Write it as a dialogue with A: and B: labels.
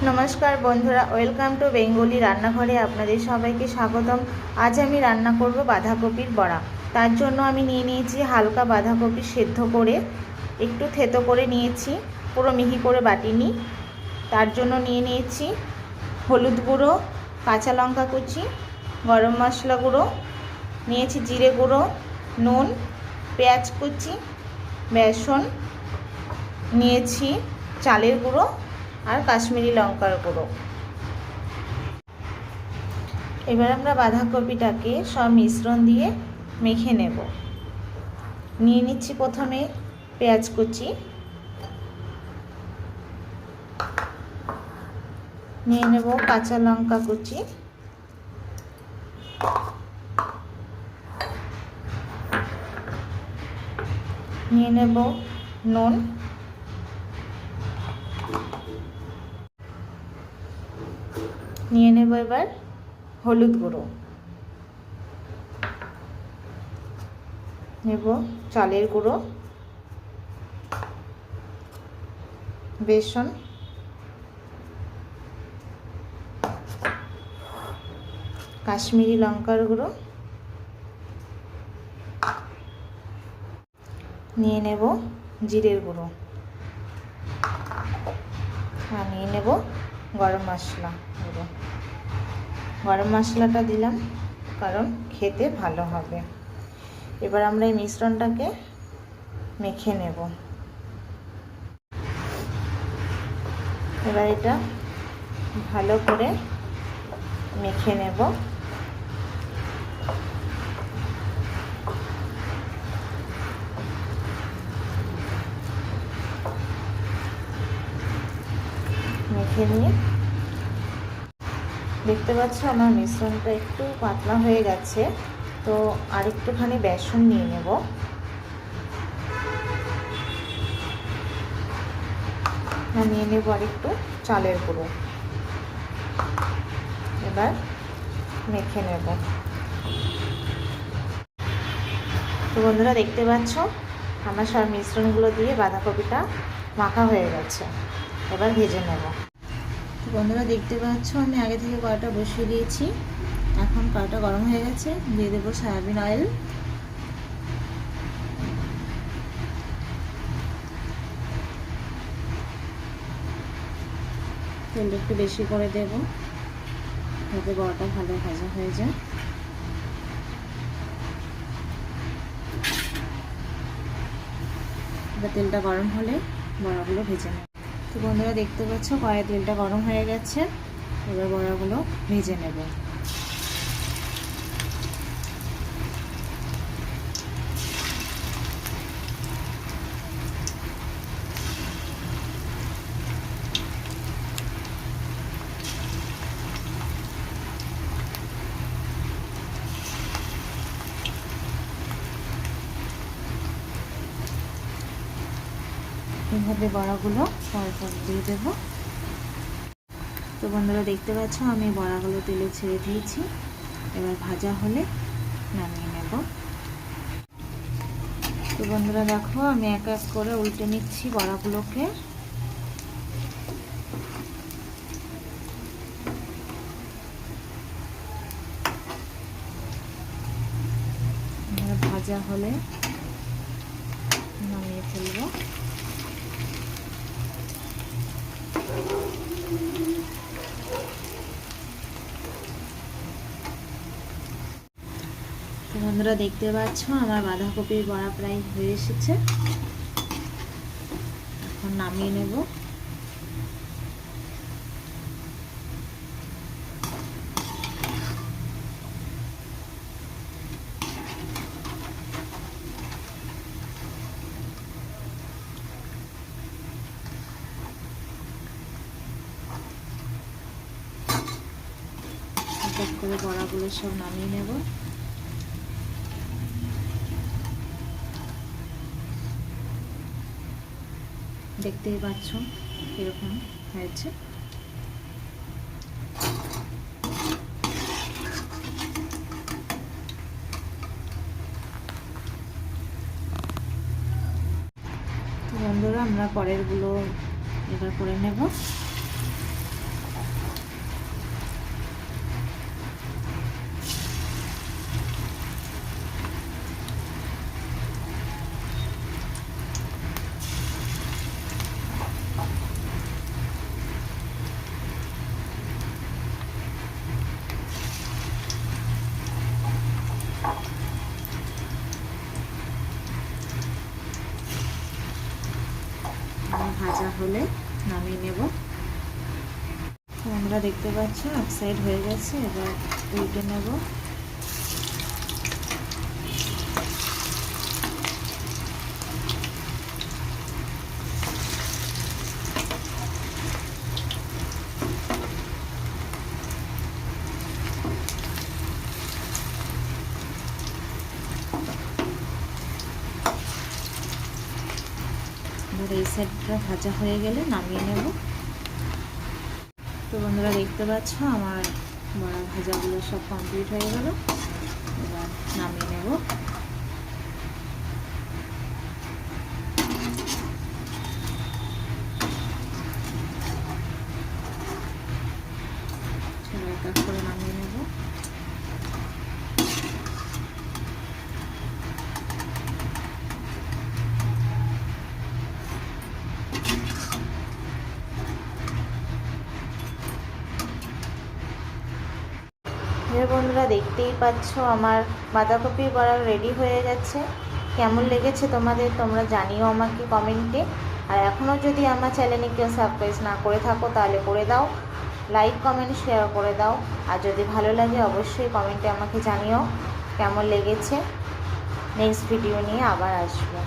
A: नमस्कार बंधुरा welcome to Bengali रान्नाघरे आपनादेर सबाइके स्वागतम। आज आमी रान्ना करब बाँधाकपिर बड़ा। तार जोन्नो आमी निये नियेछि हालका बाँधाकपि सेদ্ধ करे एकटु थेतो करे नियेछि, पुरो मिहि करे बाटिनि। तार जोन्नो निये नियेछि हलुद गुঁড়ো, काँचा लंका कुचि, गरम मशला गुঁড়ো नियेछि, जिरे गुঁড়ো, नुन, पेঁয়াজ कुचि, बेसन नियेछि, चालेर गुঁড়ো और काश्मीरी लंकार गुঁড়ো। एबार आमरा बाँधाकपिटाके सब मिश्रण दिए मेखे नेब। निये निচ্ছি प्रथमे पेঁয়াজ कुचि, निये नेब काँचा लंका कुचि, निये नेब नुन, নিয়ে নেব এবার হলুদ গুঁড়ো, নেব চালের গুঁড়ো, বেসন, কাশ্মীরি লঙ্কার গুঁড়ো, নিয়ে নেব জিরের গুঁড়ো আর নিয়ে নেব গরম মশলা গুঁড়ো। গরম মশলাটা দিলাম কারণ খেতে ভালো হবে। এবার আমরা এই মিশ্রণটাকে মেখে নেব। এবার এটা ভালো করে মেখে নেব। মেখে নিয়ে দেখতে পাচ্ছ আমার মিশ্রণটা একটু পাতলা হয়ে গেছে, তো আর একটুখানি বেসন নিয়ে নেব। নিয়ে নেব আর একটু চালের গুঁড়ো। এবার মেখে নেব। তো বন্ধুরা দেখতে পাচ্ছ আমার সব মিশ্রণগুলো দিয়ে বাঁধাকপিটা মাখা হয়ে গেছে। এবার ভেজে নেব। বন্ধুরা দেখতে পাচ্ছ আমি আগে থেকে কড়াটা বসিয়ে দিয়েছি। এখন কড়াটা গরম হয়ে গেছে, দিয়ে দেবো সয়াবিন অয়েল। তেলটা একটু বেশি করে দেব যাতে বড়াটা ভালো ভাজা হয়ে যায়। এবার তেলটা গরম হলে বড়াগুলো ভেজে নেব। তো বন্ধুরা দেখতে পাচ্ছ কড়াইয়ে তেলটা গরম হয়ে গেছে। এবার বড়াগুলো ভেজে নেব। এইভাবে বড়াগুলো পরপর দিয়ে দেব। তো বন্ধুরা দেখতে পাচ্ছ আমি বড়াগুলো তেলে ছেড়ে দিয়েছি। এবার ভাজা হলে নামিয়ে নেব। তো বন্ধুরা দেখো আমি এক এক করে উল্টে নিচ্ছি বড়াগুলোকে। ভাজা হলে নামিয়ে ফেলবো। বন্ধুরা দেখতে পাচ্ছ আমার বাঁধাকপির বড়া প্রায় হয়ে এসেছে। এখন নামিয়ে নেব। এক করে বড়াগুলো সব নামিয়ে নেব। দেখতেই পাচ্ছ এরকম হয়েছে। বন্ধুরা আমরা পরেরগুলো এবার করে নেব। হলে নামিয়ে নেব। তো আমরা দেখতে পাচ্ছ এক সাইড হয়ে গেছে, এবার উল্টে নেব। এই সাইডটা ভাজা হয়ে গেলে নামিয়ে নেব। তো বন্ধুরা দেখতে পাচ্ছ আমার বড়া ভাজাগুলো সব কমপ্লিট হয়ে গেল, এবার নামিয়ে নেব। এক এক করে নামিয়ে নেব। বন্ধুরা দেখতেই পাচ্ছ আমার বাঁধাকপির বড়া রেডি হয়ে গেছে। কেমন লেগেছে তোমাদের তোমরা জানিও আমাকে কমেন্টে। আর এখনও যদি আমার চ্যানেলে কেউ সাবস্ক্রাইব না করে থাকো তাহলে করে দাও, লাইক কমেন্ট শেয়ার করে দাও। আর যদি ভালো লাগে অবশ্যই কমেন্টে আমাকে জানিও কেমন লেগেছে। নেক্সট ভিডিও নিয়ে আবার আসবো।